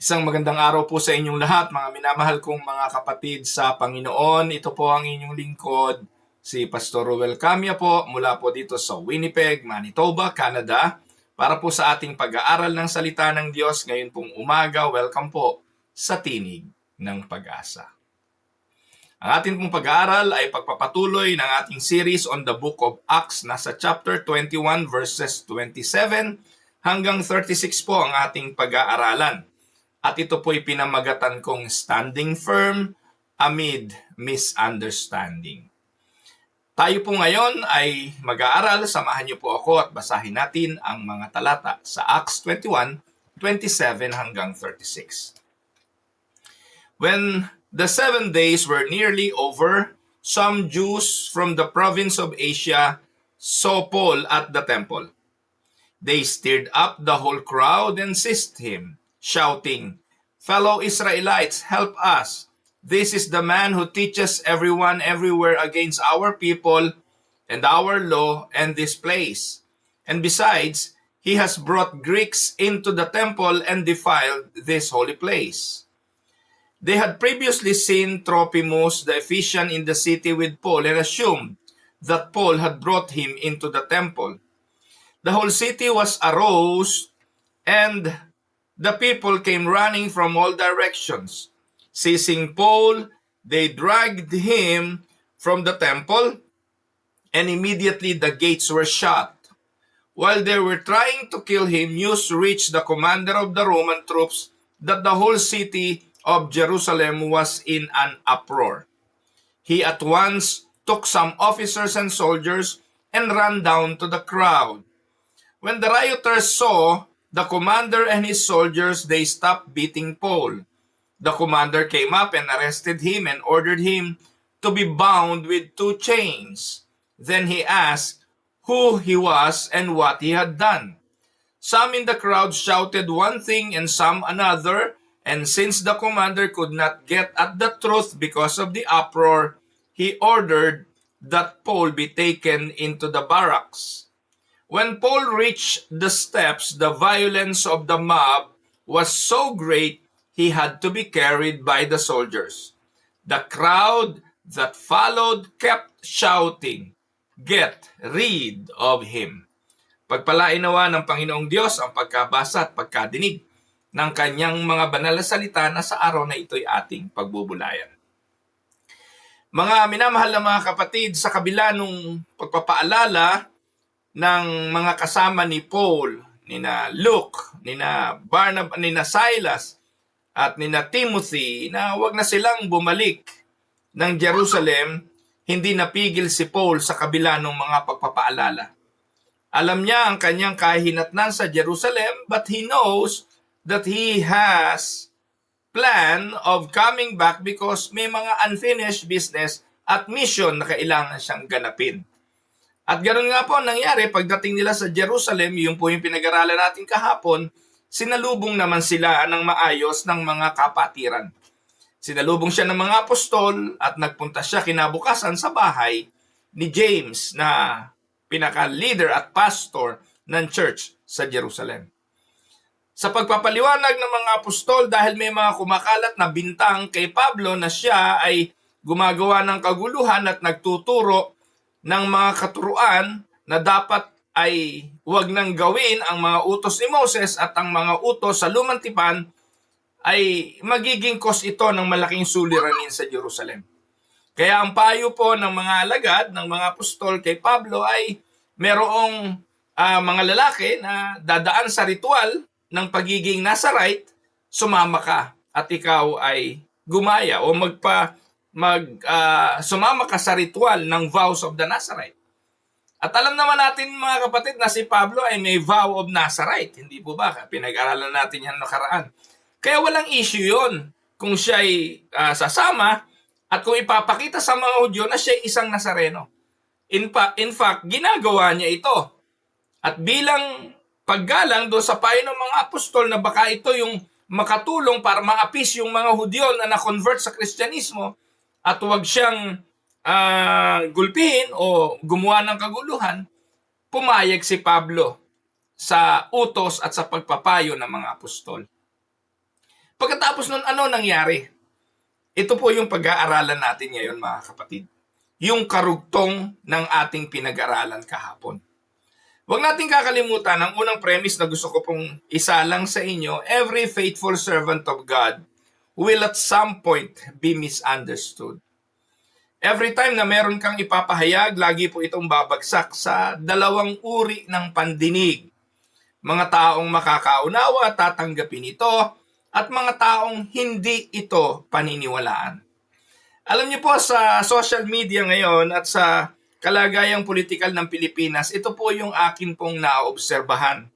Isang magandang araw po sa inyong lahat, mga minamahal kong mga kapatid sa Panginoon. Ito po ang inyong lingkod, si Pastor Ruel Camia po, mula po dito sa Winnipeg, Manitoba, Canada, para po sa ating pag-aaral ng salita ng Diyos ngayon pong umaga. Welcome po sa Tinig ng Pag-asa. Ang ating pong pag-aaral ay pagpapatuloy ng ating series on the Book of Acts. Nasa chapter 21 verses 27 hanggang 36 po ang ating pag-aaralan. At ito po'y pinamagatan kong Standing Firm Amid Misunderstanding. Tayo po ngayon ay mag-aaral. Samahan niyo po ako at basahin natin ang mga talata sa Acts 21, 27 hanggang 36. When the 7 days were nearly over, some Jews from the province of Asia saw Paul at the temple. They stirred up the whole crowd and seized him, shouting, "Fellow Israelites, help us! This is the man who teaches everyone everywhere against our people and our law and this place. And besides, he has brought Greeks into the temple and defiled this holy place." They had previously seen Trophimus the Ephesian in the city with Paul and assumed that Paul had brought him into the temple. The whole city was aroused, and the people came running from all directions. Seizing Paul, they dragged him from the temple, and immediately the gates were shut. While they were trying to kill him, news reached the commander of the Roman troops that the whole city of Jerusalem was in an uproar. He at once took some officers and soldiers and ran down to the crowd. When the rioters saw the commander and his soldiers, they stopped beating Paul. The commander came up and arrested him and ordered him to be bound with 2 chains. Then he asked who he was and what he had done. Some in the crowd shouted one thing and some another, and since the commander could not get at the truth because of the uproar, he ordered that Paul be taken into the barracks. When Paul reached the steps, the violence of the mob was so great he had to be carried by the soldiers. The crowd that followed kept shouting, "Get rid of him." Pagpalain nawa ng Panginoong Diyos ang pagkabasa at pagkadinig ng kanyang mga banal na salita na sa araw na ito'y ating pagbubulayan. Mga minamahal na mga kapatid, sa kabila nung pagpapaalala ng mga kasama ni Paul, nina Luke, nina Barnabas, nina Silas, at nina Timothy na wag na silang bumalik ng Jerusalem, hindi napigil si Paul sa kabila ng mga pagpapaalala. Alam niya ang kanyang kahinatnan sa Jerusalem, but he knows that he has plan of coming back because may mga unfinished business at mission na kailangan siyang ganapin. At ganoon nga po ang nangyari pagdating nila sa Jerusalem, yung po yung pinag-aralan natin kahapon, sinalubong naman sila ng maayos ng mga kapatiran. Sinalubong siya ng mga apostol at nagpunta siya kinabukasan sa bahay ni James na pinaka-leader at pastor ng church sa Jerusalem. Sa pagpapaliwanag ng mga apostol, dahil may mga kumakalat na bintang kay Pablo na siya ay gumagawa ng kaguluhan at nagtuturo ng mga katuruan na dapat ay huwag nang gawin ang mga utos ni Moses at ang mga utos sa Lumang Tipan, ay magiging cause ito ng malaking suliranin sa Jerusalem. Kaya ang payo po ng mga alagad, ng mga apostol kay Pablo ay merong mga lalaki na dadaan sa ritual ng pagiging Nazarite, sumama ka at ikaw ay gumaya o sumama ka sa ritual ng vows of the Nazarite. At alam naman natin mga kapatid na si Pablo ay may vow of Nazarite. Hindi po ba? Pinag-aralan natin yan nakaraan. Kaya walang issue yon kung siya ay sasama at kung ipapakita sa mga Hudyo na siya ay isang Nazareno. In fact, ginagawa niya ito. At bilang paggalang doon sa payo ng mga apostol na baka ito yung makatulong para maapis yung mga Hudyo na na-convert sa Kristyanismo at huwag siyang gulpihin o gumawa ng kaguluhan, pumayag si Pablo sa utos at sa pagpapayo ng mga apostol. Pagkatapos nun, ano nangyari? Ito po yung pag-aaralan natin ngayon, mga kapatid. Yung karugtong ng ating pinag-aralan kahapon. Huwag natin kakalimutan ang unang premise na gusto ko pong isalang sa inyo: every faithful servant of God will at some point be misunderstood. Every time na meron kang ipapahayag, lagi po itong babagsak sa dalawang uri ng pandinig. Mga taong makakaunawa, tatanggapin ito, at mga taong hindi ito paniniwalaan. Alam niyo po, sa social media ngayon at sa kalagayang politikal ng Pilipinas, ito po yung akin pong naobserbahan.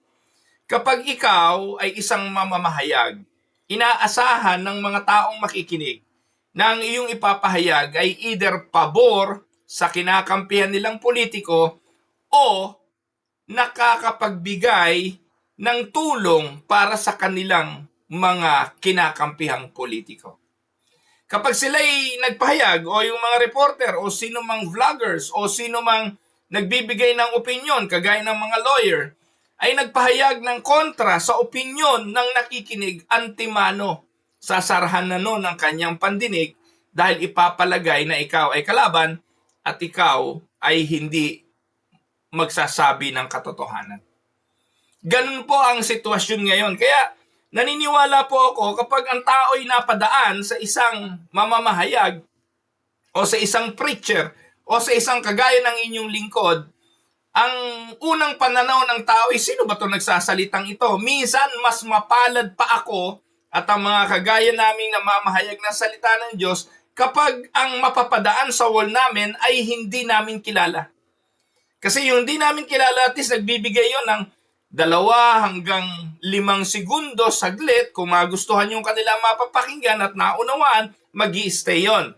Kapag ikaw ay isang mamamahayag, inaasahan ng mga taong makikinig na ang iyong ipapahayag ay either pabor sa kinakampihan nilang politiko o nakakapagbigay ng tulong para sa kanilang mga kinakampihang politiko. Kapag sila'y nagpahayag o yung mga reporter o sino mang vloggers o sino mang nagbibigay ng opinion kagaya ng mga lawyer ay nagpahayag ng kontra sa opinion ng nakikinig, antimano, sasarhan na nun ng kanyang pandinig dahil ipapalagay na ikaw ay kalaban at ikaw ay hindi magsasabi ng katotohanan. Ganun po ang sitwasyon ngayon. Kaya naniniwala po ako kapag ang tao'y napadaan sa isang mamamahayag o sa isang preacher o sa isang kagaya ng inyong lingkod, ang unang pananaw ng tao ay sino ba ito nagsasalitang ito? Minsan mas mapalad pa ako at ang mga kagaya naming namamahayag ng salita ng Diyos kapag ang mapapadaan sa wall namin ay hindi namin kilala. Kasi yung hindi namin kilala, at least nagbibigay yon ng 2 hanggang 5 segundo saglit. Kung magustuhan yung kanila mapapakinggan at naunawaan, mag-i-stay yon.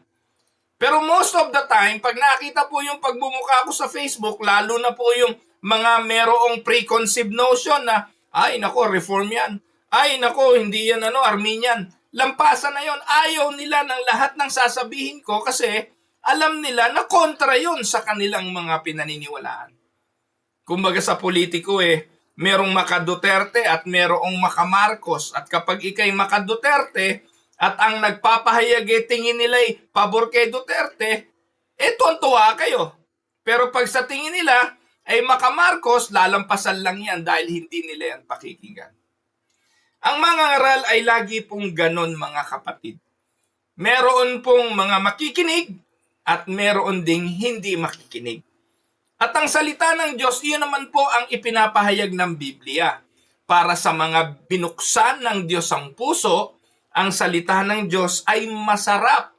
Pero most of the time, pag nakita po yung pagbumuka ko sa Facebook, lalo na po yung mga merong preconceived notion na, ay nako, reform yan. Ay nako, hindi yan Armenian. Lampasan na yon. Ayaw nila ng lahat ng sasabihin ko kasi alam nila na kontra yon sa kanilang mga pinaniniwalaan. Kumbaga sa politiko merong Maka Duterte at merong Maka Marcos. At kapag ikay Maka Duterte at ang nagpapahayag tingin nila ay pabor kay Duterte, tuwan-tuwa kayo. Pero pag sa tingin nila ay Maka Marcos, lalampasan lang yan dahil hindi nila yan pakikinggan. Ang mga ngaral ay lagi pong ganon, mga kapatid. Meron pong mga makikinig at meron ding hindi makikinig. At ang salita ng Diyos, iyon naman po ang ipinapahayag ng Biblia. Para sa mga binuksan ng Diyos ang puso, ang salita ng Diyos ay masarap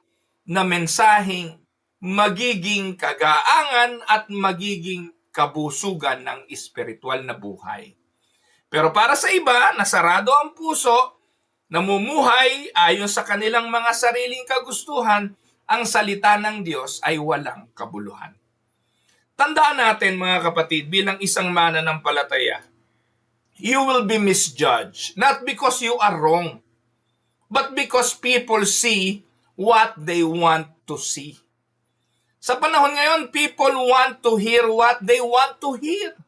na mensaheng magiging kagaangan at magiging kabusugan ng espiritual na buhay. Pero para sa iba, nasarado ang puso, namumuhay ayon sa kanilang mga sariling kagustuhan, ang salita ng Diyos ay walang kabuluhan. Tandaan natin, mga kapatid, bilang isang mananampalataya, you will be misjudged, not because you are wrong, but because people see what they want to see. Sa panahon ngayon, people want to hear what they want to hear.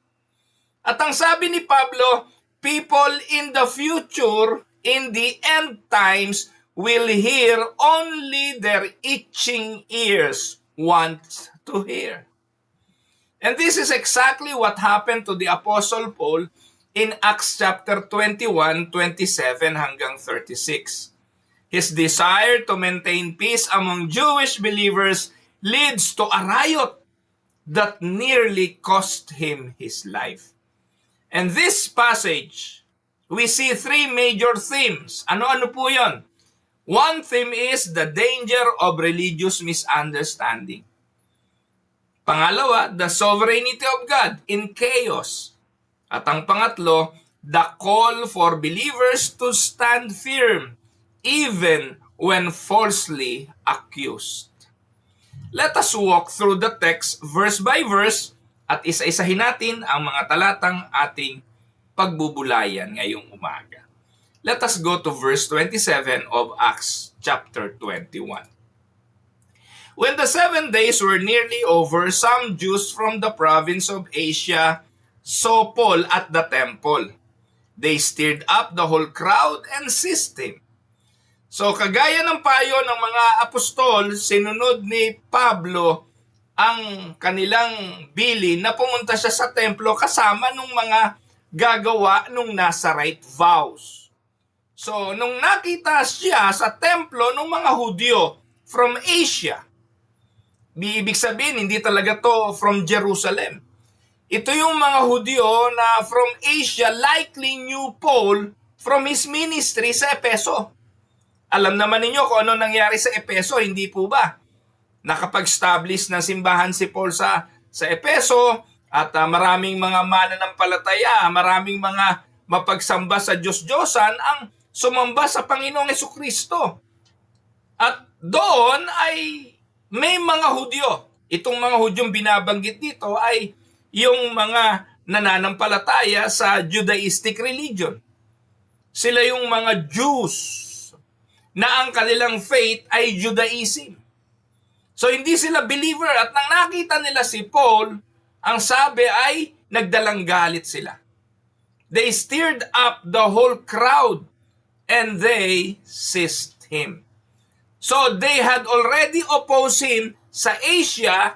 At ang sabi ni Pablo, people in the future, in the end times, will hear only their itching ears want to hear. And this is exactly what happened to the Apostle Paul in Acts chapter 21, 27 hanggang 36. His desire to maintain peace among Jewish believers leads to a riot that nearly cost him his life. And this passage, we see 3 major themes. Ano-ano po yon? One theme is the danger of religious misunderstanding. Pangalawa, the sovereignty of God in chaos. At ang pangatlo, the call for believers to stand firm even when falsely accused. Let us walk through the text verse by verse at isa-isahin natin ang mga talatang ating pagbubulayan ngayong umaga. Let us go to verse 27 of Acts chapter 21. When the 7 days were nearly over, some Jews from the province of Asia saw Paul at the temple. They stirred up the whole crowd and seized him. So kagaya ng payo ng mga apostol, sinunod ni Pablo ang kanilang bilin na pumunta siya sa templo kasama ng mga gagawa ng Nazarite vows. So nung nakita siya sa templo ng mga Hudyo from Asia, ibig sabihin hindi talaga to from Jerusalem. Ito yung mga Hudyo na from Asia likely knew Paul from his ministry sa Epeso. Alam naman ninyo kung ano nangyari sa Epeso, hindi po ba? Nakapag-establish ng simbahan si Paul sa Epeso at maraming mga mananampalataya, maraming mga mapagsamba sa Diyos-Diyosan ang sumamba sa Panginoong Jesucristo. At doon ay may mga Hudyo. Itong mga Hudyong binabanggit dito ay yung mga nananampalataya sa Judaistic religion. Sila yung mga Jews na ang kanilang faith ay Judaism. So hindi sila believer at nang nakita nila si Paul, ang sabi ay nagdalang galit sila. They stirred up the whole crowd and they seized him. So they had already opposed him sa Asia.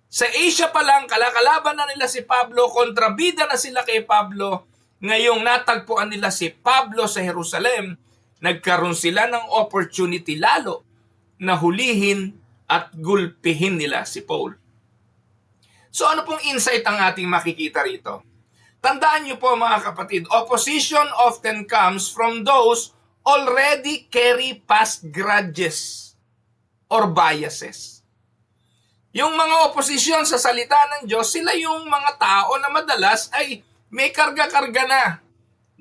Sa Asia pa lang, kalakalaban na nila si Pablo, kontrabida na sila kay Pablo. Ngayong natagpuan nila si Pablo sa Jerusalem, nagkaroon sila ng opportunity lalo na hulihin at gulpihin nila si Paul. So ano pong insight ang ating makikita rito? Tandaan niyo po mga kapatid, opposition often comes from those already carry past grudges or biases. Yung mga oposisyon sa salita ng Diyos, sila yung mga tao na madalas ay may karga-karga na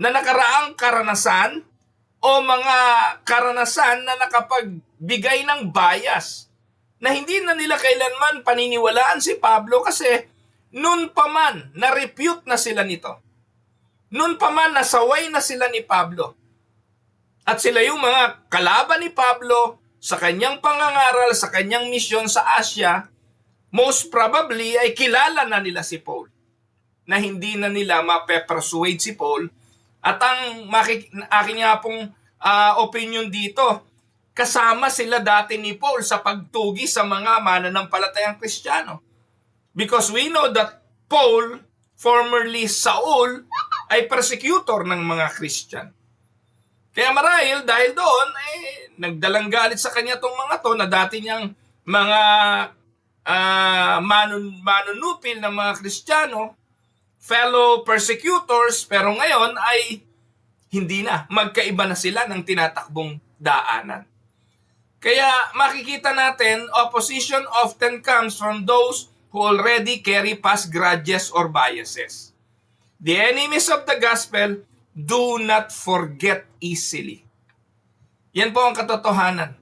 nakaraang karanasan o mga karanasan na nakapagbigay ng bias na hindi na nila kailanman paniniwalaan si Pablo kasi noon pa man na-repute na sila nito. Noon pa man nasaway na sila ni Pablo. At sila yung mga kalaban ni Pablo sa kanyang pangangaral, sa kanyang misyon sa Asia, most probably ay kilala na nila si Paul. Na hindi na nila mape-persuade si Paul. At ang aking nga pong opinion dito, kasama sila dati ni Paul sa pagtugi sa mga mananampalatayang Kristiyano. Because we know that Paul, formerly Saul, ay persecutor ng mga Christian. Kaya marahil dahil doon, nagdalang galit sa kanya tong mga to na dati niyang mga manunupil ng mga Kristiyano, fellow persecutors, pero ngayon ay hindi na. Magkaiba na sila ng tinatakbong daanan. Kaya makikita natin, opposition often comes from those who already carry past grudges or biases. The enemies of the gospel do not forget easily. Yan po ang katotohanan.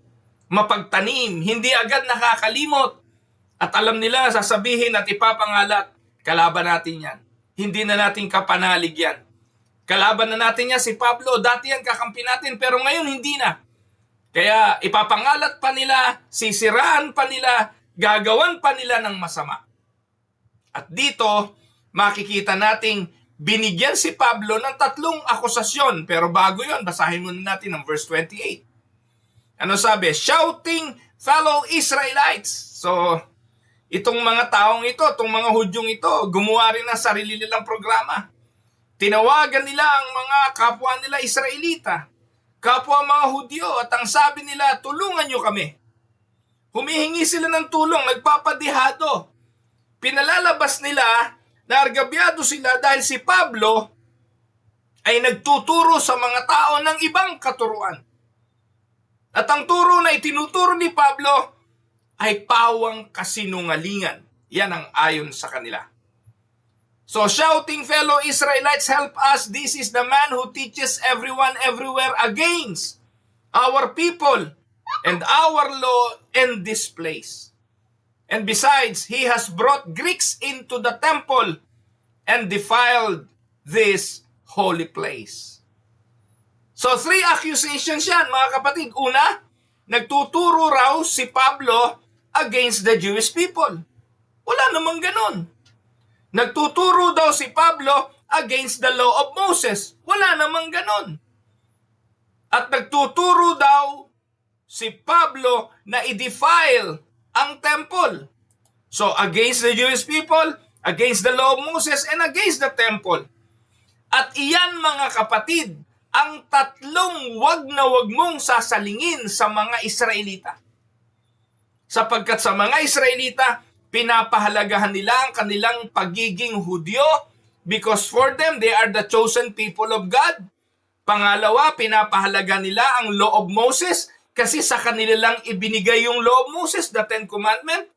Mapagtanim, hindi agad nakakalimot. At alam nila, sasabihin at ipapangalat, kalaban natin yan. Hindi na natin kapanalig yan. Kalaban na natin yan si Pablo, dati yan kakampi natin, pero ngayon hindi na. Kaya ipapangalat pa nila, sisiraan pa nila, gagawan pa nila ng masama. At dito, makikita nating binigyan si Pablo ng 3 akusasyon. Pero bago yon, basahin muna natin ang verse 28. Ano sabi? Shouting, fellow Israelites. So, itong mga taong ito, itong mga Hudyong ito, gumawa rin ng sarili nilang programa. Tinawagan nila ang mga kapwa nila Israelita, kapwa mga Hudyo, at ang sabi nila, tulungan nyo kami. Humihingi sila ng tulong, nagpapadihado. Pinalalabas nila na argabyado sila dahil si Pablo ay nagtuturo sa mga tao ng ibang katuruan. At ang turo na itinuturo ni Pablo ay pawang kasinungalingan. Yan ang ayon sa kanila. So shouting, fellow Israelites, help us. This is the man who teaches everyone everywhere against our people and our law in this place. And besides, he has brought Greeks into the temple and defiled this holy place. So 3 accusations yan, mga kapatid. Una, nagtuturo raw si Pablo against the Jewish people. Wala namang ganun. Nagtuturo daw si Pablo against the law of Moses. Wala namang ganun. At nagtuturo daw si Pablo na i-defile ang temple. So against the Jewish people, against the law of Moses, and against the temple. At iyan mga kapatid, ang tatlong wag na wag mong sasalingin sa mga Israelita. Sapagkat sa mga Israelita, pinapahalagahan nila ang kanilang pagiging Hudyo because for them, they are the chosen people of God. Pangalawa, pinapahalaga nila ang law of Moses kasi sa kanila lang ibinigay yung law of Moses, the Ten Commandments.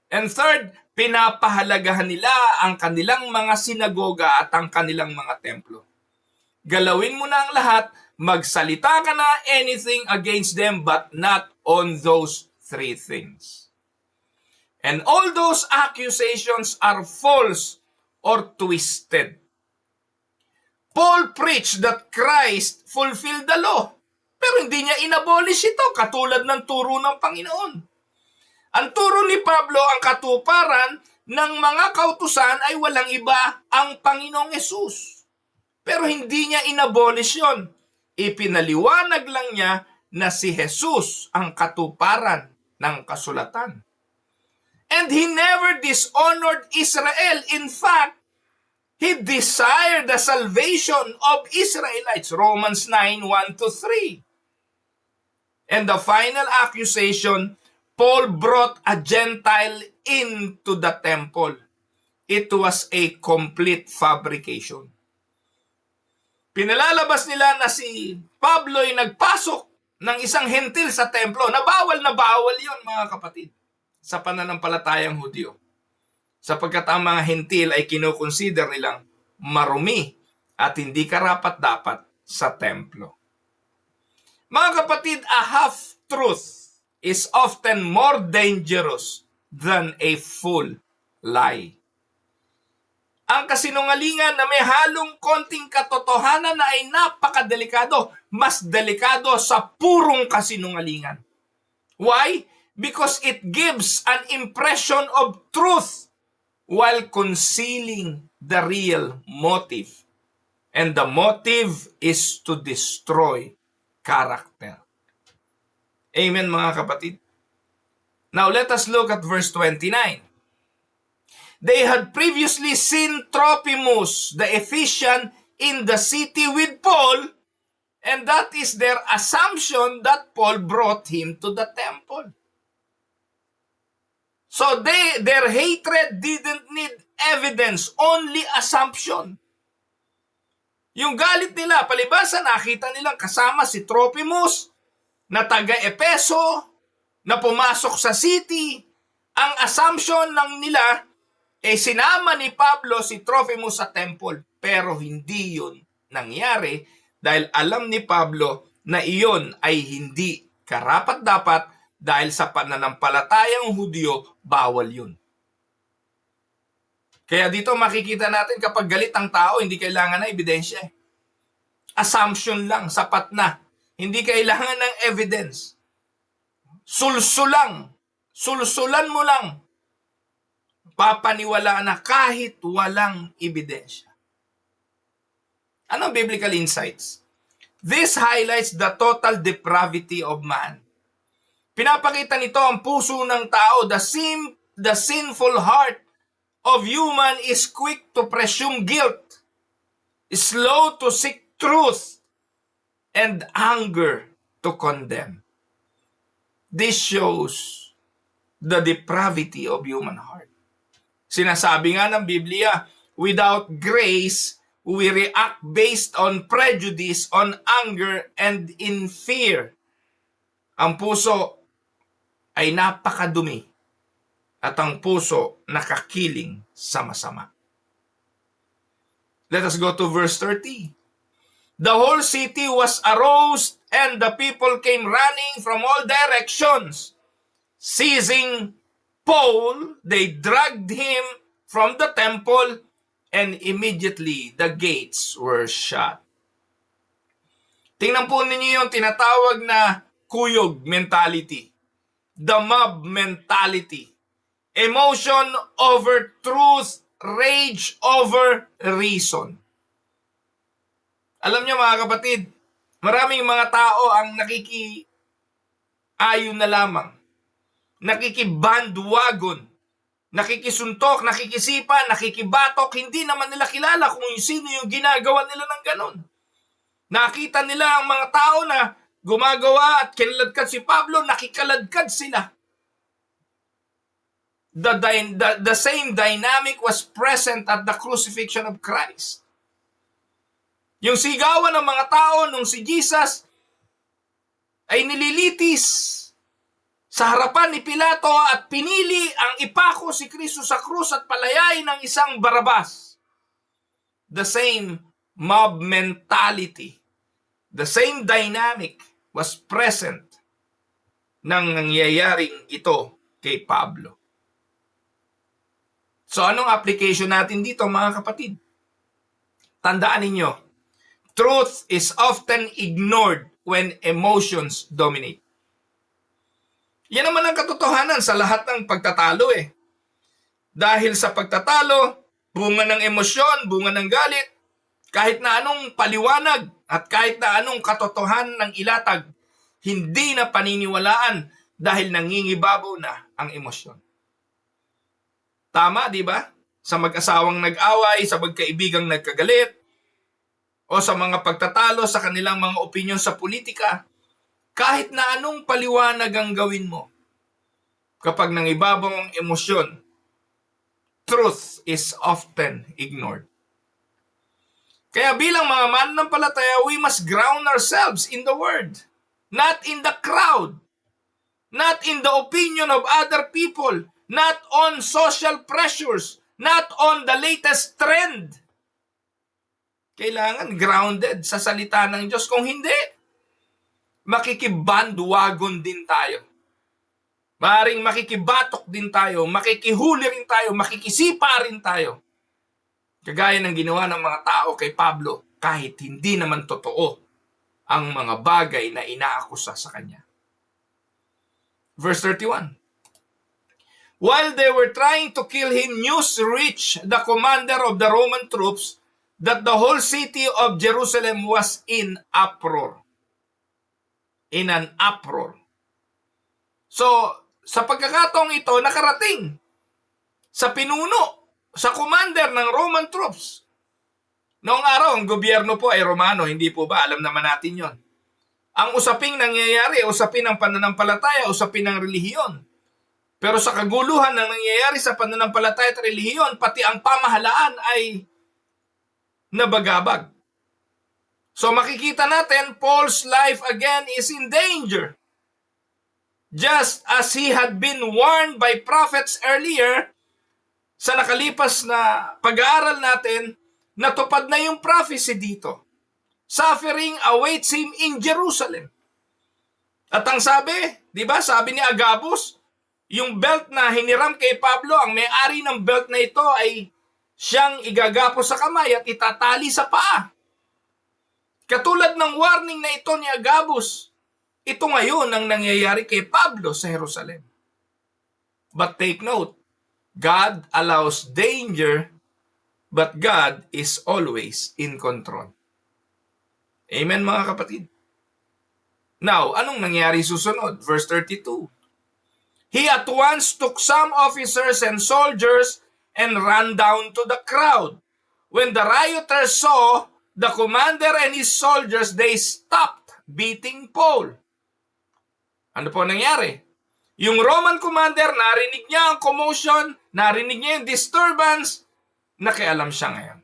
And third, pinapahalagahan nila ang kanilang mga sinagoga at ang kanilang mga templo. Galawin mo na ang lahat, magsalita ka na anything against them but not on those three things. And all those accusations are false or twisted. Paul preached that Christ fulfilled the law, pero hindi niya inabolish ito katulad ng turo ng Panginoon. Ang turo ni Pablo, ang katuparan ng mga kautusan ay walang iba ang Panginoong Hesus. Pero hindi niya inabolish yon. Ipinaliwanag lang niya na si Jesus ang katuparan ng kasulatan. And he never dishonored Israel. In fact, he desired the salvation of Israelites. Romans 9:1-3. And the final accusation, Paul brought a Gentile into the temple. It was a complete fabrication. Pinalalabas nila na si Pablo ay nagpasok ng isang hentil sa templo. Na bawal yon mga kapatid sa pananampalatayang Hudyo. Sapagkat ang mga hentil ay kinukonsider nilang marumi at hindi karapat-dapat sa templo. Mga kapatid, a half-truth is often more dangerous than a full lie. Ang kasinungalingan na may halong konting katotohanan na ay napakadelikado, mas delikado sa purong kasinungalingan. Why? Because it gives an impression of truth while concealing the real motive. And the motive is to destroy character. Amen mga kapatid. Now let us look at verse 29. They had previously seen Trophimus, the Ephesian, in the city with Paul, and that is their assumption that Paul brought him to the temple. So their hatred didn't need evidence, only assumption. Yung galit nila, palibasa nakita nilang kasama si Trophimus, na taga-Epeso, na pumasok sa city. Ang assumption ng nila, sinama ni Pablo si Trophimus sa temple. Pero hindi yun nangyari dahil alam ni Pablo na iyon ay hindi karapat-dapat dahil sa pananampalatayang Hudyo, bawal yun. Kaya dito makikita natin kapag galit ang tao, hindi kailangan na ebidensya. Assumption lang, sapat na. Hindi kailangan ng evidence. Sulsulan mo lang. Papaniwala na kahit walang ebidensya. Anong biblical insights? This highlights the total depravity of man. Pinapakita nito ang puso ng tao. The sinful heart of human is quick to presume guilt, slow to seek truth, and anger to condemn. This shows the depravity of human heart. Sinasabi nga ng Biblia, without grace, we react based on prejudice, on anger, and in fear. Ang puso ay napakadumi at ang puso nakakiling sa masama. Let us go to verse 30. The whole city was aroused and the people came running from all directions. Seizing Paul, they dragged him from the temple and immediately the gates were shut. Tingnan po ninyo yung tinatawag na kuyog mentality. The mob mentality. Emotion over truth, rage over reason. Alam niyo mga kapatid, maraming mga tao ang Ayaw na lamang. Nakikibandwagon, nakikisuntok, nakikisipa, nakikibatok, hindi naman nila kilala kung sino yung ginagawa nila ng ganon. Nakita nila ang mga tao na gumagawa at kinaladkad si Pablo, nakikaladkad sila. The same dynamic was present at the crucifixion of Christ. Yung sigawan ng mga tao nung si Jesus ay nililitis sa harapan ni Pilato at pinili ang ipako si Kristo sa krus at palayain ng isang Barabas. The same mob mentality, the same dynamic was present nang nangyayaring ito kay Pablo. So anong application natin dito mga kapatid? Tandaan ninyo, truth is often ignored when emotions dominate. Yan naman ang katotohanan sa lahat ng pagtatalo eh. Dahil sa pagtatalo, bunga ng emosyon, bunga ng galit, kahit na anong paliwanag at kahit na anong katotohanan ng ilatag, hindi na paniniwalaan dahil nangingibabaw na ang emosyon. Tama, di ba? Sa mag-asawang nag-away, sa magkaibigang nagkagalit, o sa mga pagtatalo sa kanilang mga opinyon sa politika, kahit na anong paliwanag ang gawin mo, kapag nangibabaw ang emosyon, truth is often ignored. Kaya bilang mga mananampalataya, we must ground ourselves in the Word, not in the crowd, not in the opinion of other people, not on social pressures, not on the latest trend. Kailangan grounded sa salita ng Diyos. Kung hindi, makikibandwagon din tayo. Maaaring makikibatok din tayo, makikihuli rin tayo, makikisipa rin tayo. Kagaya ng ginawa ng mga tao kay Pablo, kahit hindi naman totoo ang mga bagay na inaakusa sa kanya. Verse 31. While they were trying to kill him, news reached the commander of the Roman troops that the whole city of Jerusalem was in uproar. In an uproar. So, sa pagkakataong ito, nakarating sa pinuno, sa commander ng Roman troops. Noong araw, ang gobyerno po ay Romano, hindi po ba? Alam naman natin yon. Ang usaping nangyayari, usapin ng pananampalataya, usapin ng relihiyon. Pero sa kaguluhan ng nangyayari sa pananampalataya at relihiyon, pati ang pamahalaan ay nabagabag. So makikita natin, Paul's life again is in danger. Just as he had been warned by prophets earlier, sa nakalipas na pag-aaral natin, natupad na yung prophecy dito. Suffering awaits him in Jerusalem. At ang sabi, di ba, sabi ni Agabus, yung belt na hiniram kay Pablo, ang may-ari ng belt na ito ay siyang igagapos sa kamay at itatali sa paa. Katulad ng warning na ito ni Agabus, ito ngayon ang nangyayari kay Pablo sa Jerusalem. But take note, God allows danger, but God is always in control. Amen mga kapatid? Now, anong nangyari susunod? Verse 32. He at once took some officers and soldiers and ran down to the crowd. When the rioters saw the commander and his soldiers, they stopped beating Paul. Ano po nangyari? Yung Roman commander, narinig niya ang commotion, narinig niya yung disturbance, nakialam siya ngayon.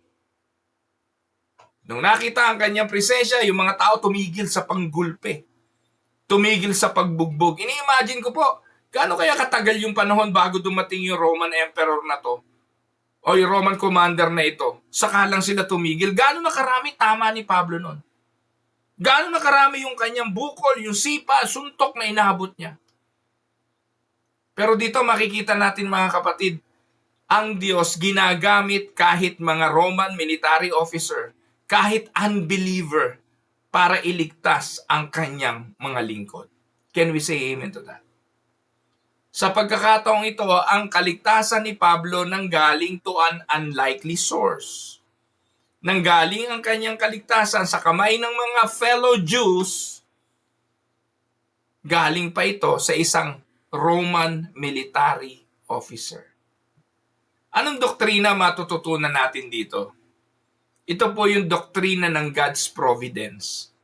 Nung nakita ang kanyang presensya, yung mga tao tumigil sa panggulpe. Tumigil sa pagbugbog. Ini-imagine ko po, gaano kaya katagal yung panahon bago dumating yung Roman Emperor na to? O yung Roman commander na ito? Saka lang sila tumigil. Gaano na karami tama ni Pablo nun? Gaano na karami yung kanyang bukol, yung sipa, suntok na inaabot niya? Pero dito makikita natin mga kapatid, ang Diyos ginagamit kahit mga Roman military officer, kahit unbeliever, para iligtas ang kanyang mga lingkod. Can we say amen to that? Sa pagkakataong ito, ang kaligtasan ni Pablo nanggaling to an unlikely source. Nanggaling ang kanyang kaligtasan sa kamay ng mga fellow Jews Galing pa ito sa isang Roman military officer. Anong doktrina matututunan natin dito? Ito po yung doktrina ng God's providence.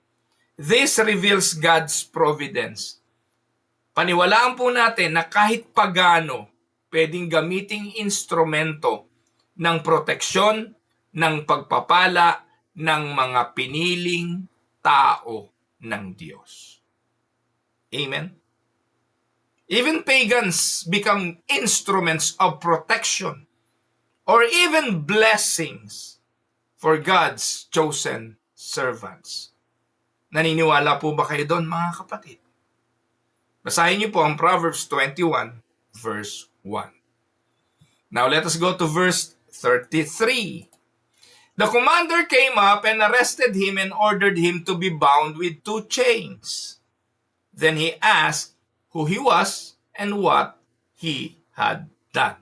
This reveals God's providence. Paniwalaan po natin na kahit pagano, pwedeng gamiting instrumento ng proteksyon, ng pagpapala ng mga piniling tao ng Diyos. Amen? Even pagans become instruments of protection or even blessings for God's chosen servants. Naniniwala po ba kayo doon, mga kapatid? Basahin niyo po ang Proverbs 21, verse 1. Now let us go to verse 33. The commander came up and arrested him and ordered him to be bound with 2 chains. Then he asked who he was and what he had done.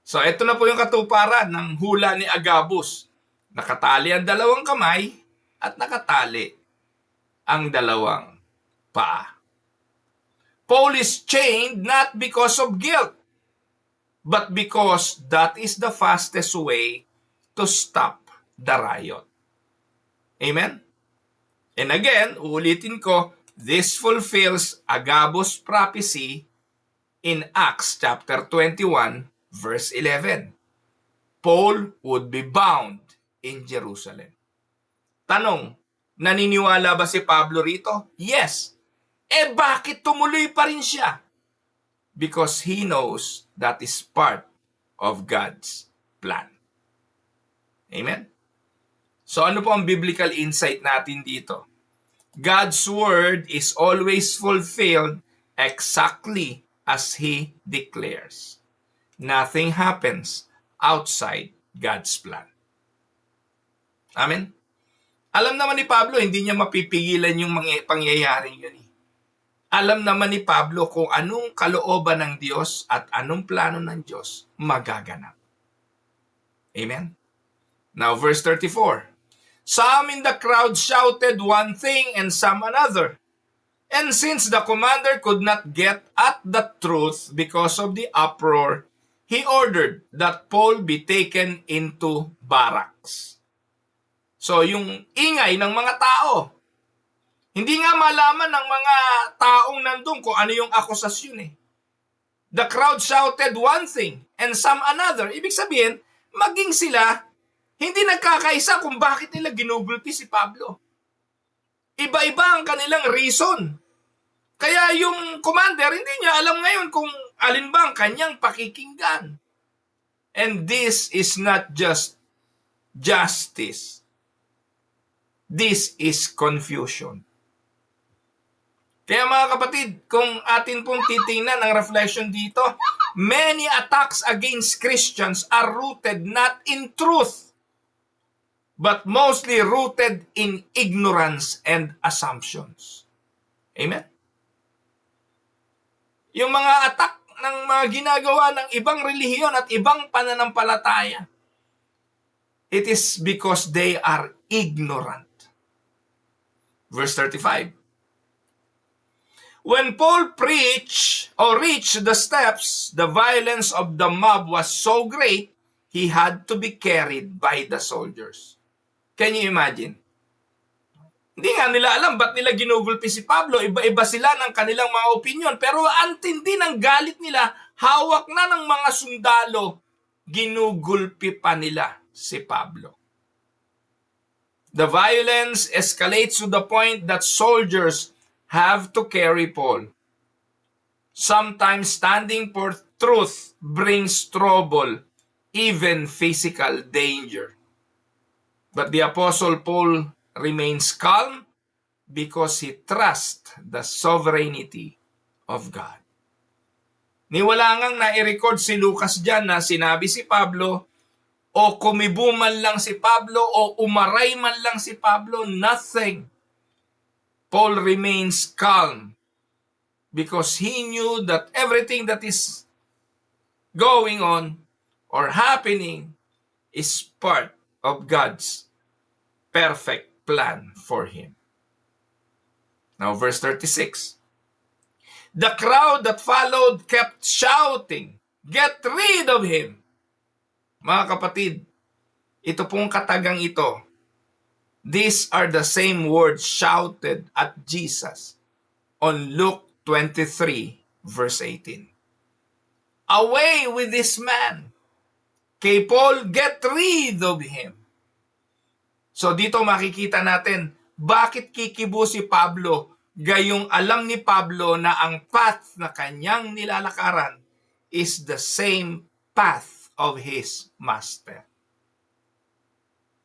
So ito na po yung katuparan ng hula ni Agabus. Nakatali ang 2 kamay at nakatali ang 2 paa. Paul is chained not because of guilt, but because that is the fastest way to stop the riot. Amen? And again, uulitin ko, this fulfills Agabus' prophecy in Acts chapter 21, verse 11. Paul would be bound in Jerusalem. Tanong, naniniwala ba si Pablo rito? Yes. Bakit tumuloy pa rin siya? Because he knows that is part of God's plan. Amen? So ano po ang biblical insight natin dito? God's word is always fulfilled exactly as He declares. Nothing happens outside God's plan. Amen? Alam naman ni Pablo, hindi niya mapipigilan yung mga pangyayaring yun. Alam naman ni Pablo kung anong kalooban ng Diyos at anong plano ng Diyos magaganap. Amen? Now, verse 34. Some in the crowd shouted one thing and some another. And since the commander could not get at the truth because of the uproar, he ordered that Paul be taken into barracks. So, yung ingay ng mga tao, hindi nga malaman ng mga taong nandun kung ano yung akusasyon . The crowd shouted one thing and some another. Ibig sabihin, maging sila, hindi nagkakaisa kung bakit nila ginugulpi si Pablo. Iba-iba ang kanilang reason. Kaya yung commander, hindi niya alam ngayon kung alin ba ang kanyang pakikinggan. And this is not just justice. This is confusion. Kaya mga kapatid, kung atin pong titingnan ang reflection dito, many attacks against Christians are rooted not in truth, but mostly rooted in ignorance and assumptions. Amen? Yung mga attack ng mga ginagawa ng ibang relihiyon at ibang pananampalataya, it is because they are ignorant. Verse 35. When Paul preached or reached the steps, the violence of the mob was so great, he had to be carried by the soldiers. Can you imagine? Hindi nga nila alam ba't nila ginugulpi si Pablo. Iba-iba sila ng kanilang mga opinion. Pero ang tindi ng galit nila, hawak na ng mga sundalo, ginugulpi pa nila si Pablo. The violence escalates to the point that soldiers have to carry Paul. Sometimes standing for truth brings trouble, even physical danger. But the Apostle Paul remains calm because he trusts the sovereignty of God. Niwala ngang nai-record si Lucas dyan na sinabi si Pablo, o kumibo man lang si Pablo, o umaray man lang si Pablo, nothing. Paul remains calm because he knew that everything that is going on or happening is part of God's perfect plan for him. Now, verse 36. The crowd that followed kept shouting, "Get rid of him!" Mga kapatid, ito pong katagang ito, these are the same words shouted at Jesus on Luke 23, verse 18. Away with this man! Kay Paul, get rid of him! So dito makikita natin, bakit kikibo si Pablo, gayong alam ni Pablo na ang path na kanyang nilalakaran is the same path of his master.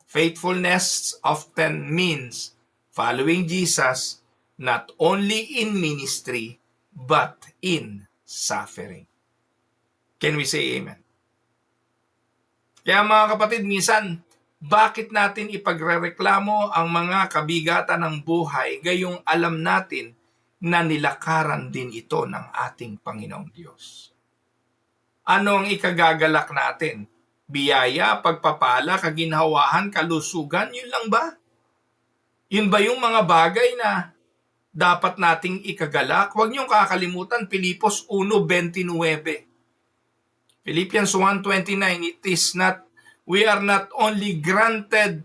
Faithfulness often means following Jesus not only in ministry but in suffering. Can we say amen? Kaya mga kapatid, minsan, bakit natin ipagrereklamo ang mga kabigatan ng buhay gayong alam natin na nilakaran din ito ng ating Panginoong Diyos? Ano ang ikagagalak natin? Biyaya, pagpapala, kaginhawahan, kalusugan, yun lang ba? Yun ba yung mga bagay na dapat nating ikagalak? Huwag niyong kakalimutan, Pilipos 1:29. Philippians 1:29, we are not only granted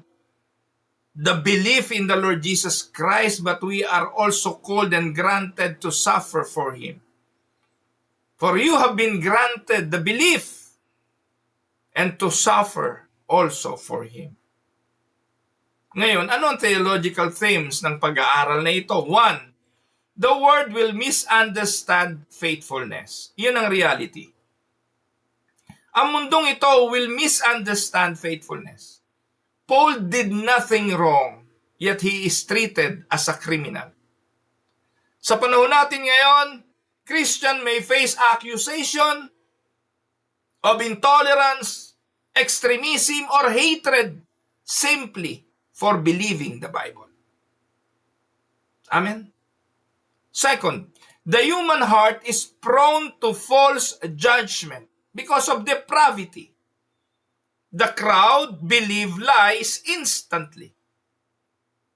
the belief in the Lord Jesus Christ, but we are also called and granted to suffer for Him. For you have been granted the belief and to suffer also for Him. Ngayon, ano ang theological themes ng pag-aaral na ito? 1, the world will misunderstand faithfulness. Yun ang reality. Ang mundong ito will misunderstand faithfulness. Paul did nothing wrong, yet he is treated as a criminal. Sa panahon natin ngayon, Christian may face accusation of intolerance, extremism, or hatred simply for believing the Bible. Amen? Second, the human heart is prone to false judgment because of depravity. The crowd believe lies instantly.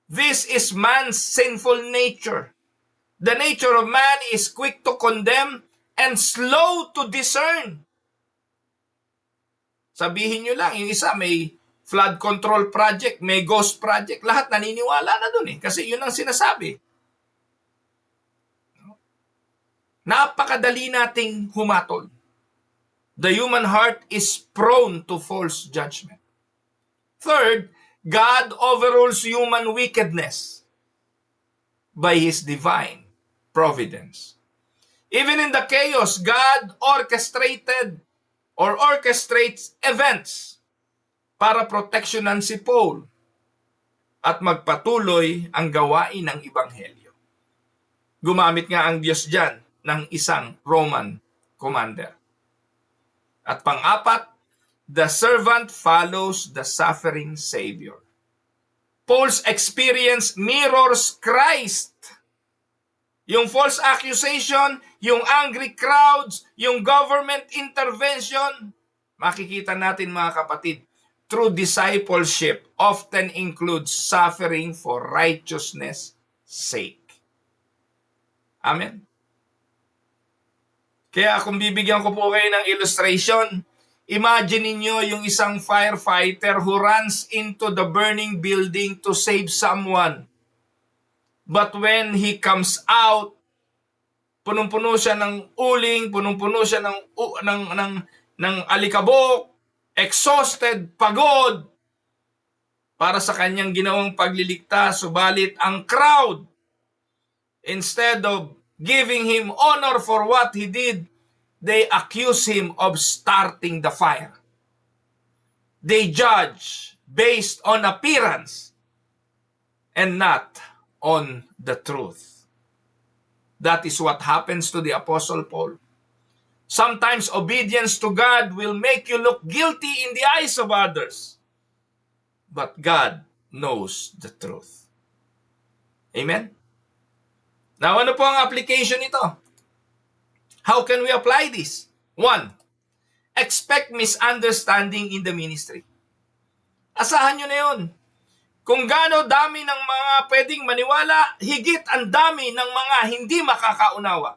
This is man's sinful nature. The nature of man is quick to condemn and slow to discern. Sabihin nyo lang, yung isa may flood control project, may ghost project, lahat naniniwala na dun kasi yun ang sinasabi. Napakadali nating humatol. The human heart is prone to false judgment. Third, God overrules human wickedness by His divine providence. Even in the chaos, God orchestrates events para proteksyonan si Paul at magpatuloy ang gawain ng Ebanghelyo. Gumamit nga ang Diyos dyan ng isang Roman commander. At pang-apat, the servant follows the suffering Savior. Paul's experience mirrors Christ. Yung false accusation, yung angry crowds, yung government intervention, makikita natin mga kapatid, true discipleship often includes suffering for righteousness' sake. Amen? Kaya kung bibigyan ko po kayo ng illustration, imagine niyo yung isang firefighter who runs into the burning building to save someone. But when he comes out, punong-puno siya ng uling, punong-puno siya ng alikabok, exhausted, pagod, para sa kanyang ginawang pagliligtas. Subalit ang crowd, instead of giving him honor for what he did, they accuse him of starting the fire. They judge based on appearance and not on the truth. That is what happens to the Apostle Paul. Sometimes obedience to God will make you look guilty in the eyes of others. But God knows the truth. Amen? Now, ano po ang application nito? How can we apply this? 1, expect misunderstanding in the ministry. Asahan nyo na yun. Kung gaano dami ng mga pwedeng maniwala, higit ang dami ng mga hindi makakaunawa.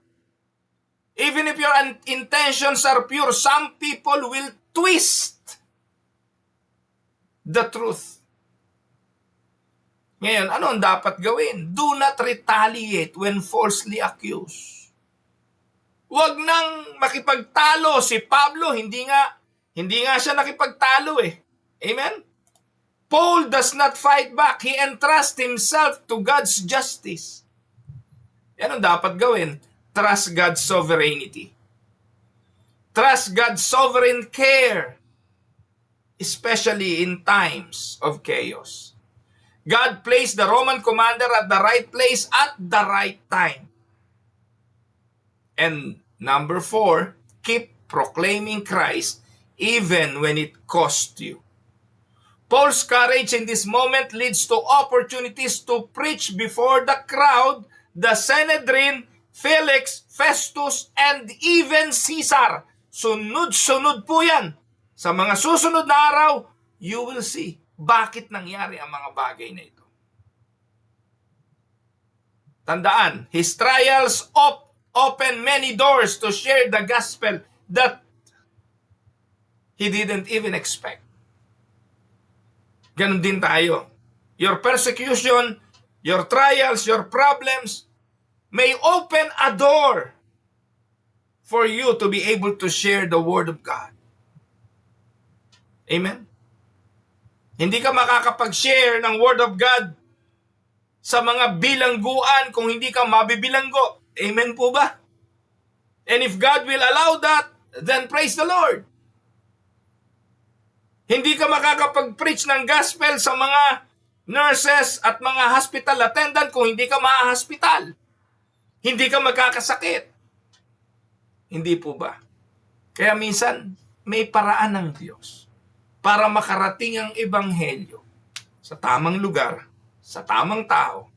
Even if your intentions are pure, some people will twist the truth. Ngayon, ano ang dapat gawin? Do not retaliate when falsely accused. Huwag nang makipagtalo si Pablo, hindi nga siya nakipagtalo eh. Amen? Paul does not fight back. He entrusts himself to God's justice. Yan ang dapat gawin. Trust God's sovereignty. Trust God's sovereign care, especially in times of chaos. God placed the Roman commander at the right place at the right time. And number 4, keep proclaiming Christ even when it costs you. Paul's courage in this moment leads to opportunities to preach before the crowd, the Sanhedrin, Felix, Festus, and even Caesar. Sunod-sunod po yan. Sa mga susunod na araw, you will see bakit nangyari ang mga bagay na ito. Tandaan, his trials open many doors to share the gospel that he didn't even expect. Ganon din tayo. Your persecution, your trials, your problems may open a door for you to be able to share the Word of God. Amen? Hindi ka makakapag-share ng Word of God sa mga bilangguan kung hindi ka mabibilanggo. Amen po ba? And if God will allow that, then praise the Lord. Hindi ka makakapag-preach ng gospel sa mga nurses at mga hospital attendant kung hindi ka ma-hospital. Hindi ka magkakasakit. Hindi po ba? Kaya minsan, may paraan ng Diyos para makarating ang ebanghelyo sa tamang lugar, sa tamang tao,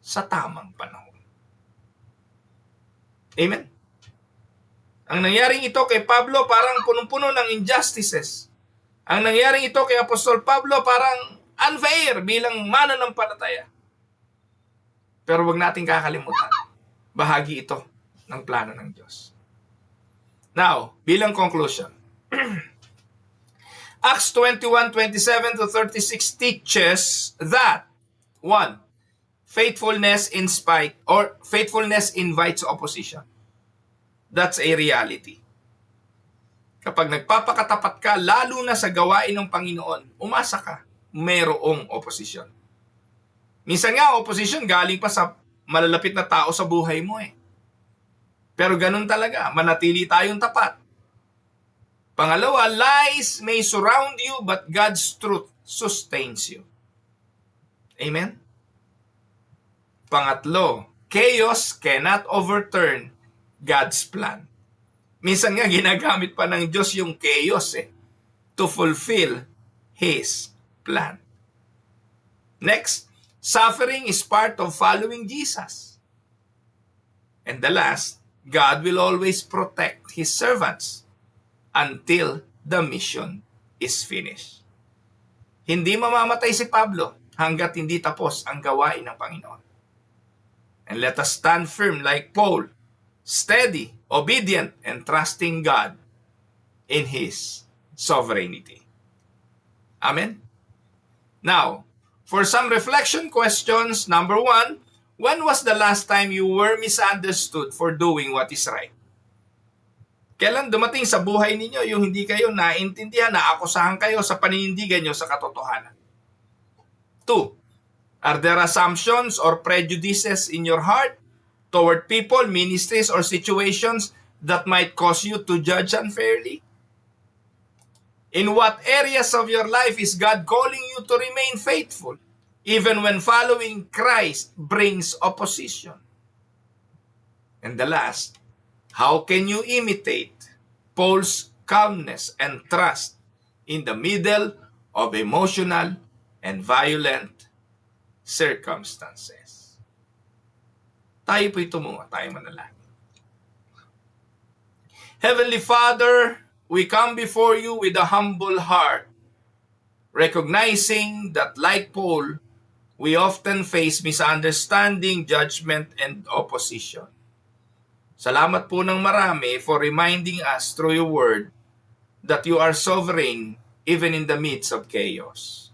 sa tamang panahon. Amen? Ang nangyaring ito kay Pablo parang punong-puno ng injustices. Ang nangyaring ito kay Apostol Pablo parang unfair bilang mananampalataya. Pero wag nating kakalimutan, bahagi ito ng plano ng Diyos. Now, bilang conclusion, Acts 21:27-36 teaches that 1. Faithfulness invites opposition. That's a reality. Kapag nagpapakatapat ka, lalo na sa gawain ng Panginoon, umasa ka, mayroong opposition. Minsan nga, opposition galing pa sa malalapit na tao sa buhay mo eh. Pero ganun talaga, manatili tayong tapat. Pangalawa, lies may surround you, but God's truth sustains you. Amen? Pangatlo, chaos cannot overturn God's plan. Minsan nga, ginagamit pa ng Diyos yung chaos to fulfill His plan. Next, suffering is part of following Jesus. And the last, God will always protect His servants until the mission is finished. Hindi mamamatay si Pablo hanggat hindi tapos ang gawain ng Panginoon. And let us stand firm like Paul, steady, obedient, and trusting God in His sovereignty. Amen? Now, for some reflection questions, number 1, when was the last time you were misunderstood for doing what is right? Kailan dumating sa buhay ninyo yung hindi kayo naintindihan, naakusahan kayo sa paninindigan nyo sa katotohanan? 2, are there assumptions or prejudices in your heart toward people, ministries, or situations that might cause you to judge unfairly? In what areas of your life is God calling you to remain faithful, even when following Christ brings opposition? And the last, how can you imitate Paul's calmness and trust in the middle of emotional and violent circumstances? Tayo po'y tumungo, tayo manalangin. Heavenly Father, we come before you with a humble heart, recognizing that like Paul, we often face misunderstanding, judgment, and opposition. Salamat po ng marami for reminding us through your word that you are sovereign even in the midst of chaos.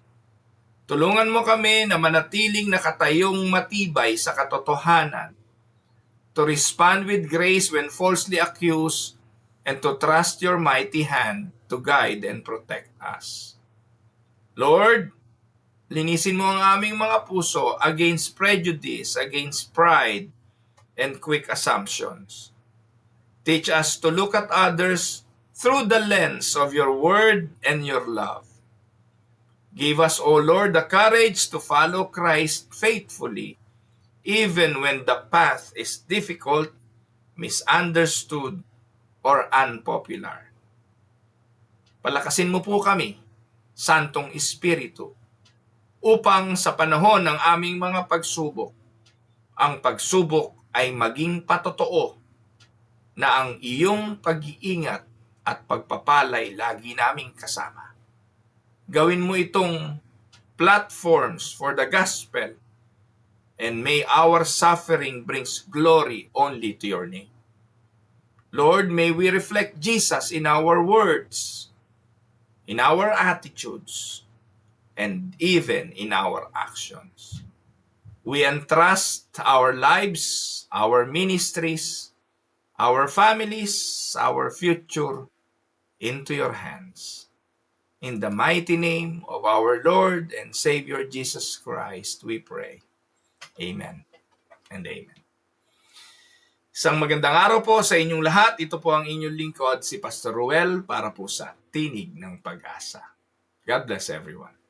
Tulungan mo kami na manatiling nakatayong matibay sa katotohanan, to respond with grace when falsely accused, and to trust your mighty hand to guide and protect us. Lord, linisin mo ang aming mga puso against prejudice, against pride, and quick assumptions. Teach us to look at others through the lens of your word and your love. Give us, O Lord, the courage to follow Christ faithfully, even when the path is difficult, misunderstood, or unpopular. Palakasin mo po kami, Santong Espiritu, upang sa panahon ng aming mga pagsubok, ang pagsubok ay maging patotoo na ang iyong pag-iingat at pagpapalay lagi naming kasama. Gawin mo itong platforms for the gospel, and may our suffering brings glory only to your name. Lord, may we reflect Jesus in our words, in our attitudes, and even in our actions. We entrust our lives, our ministries, our families, our future into your hands. In the mighty name of our Lord and Savior Jesus Christ, we pray. Amen and amen. Isang magandang araw po sa inyong lahat. Ito po ang inyong lingkod, si Pastor Ruel, para po sa Tinig ng Pag-asa. God bless everyone.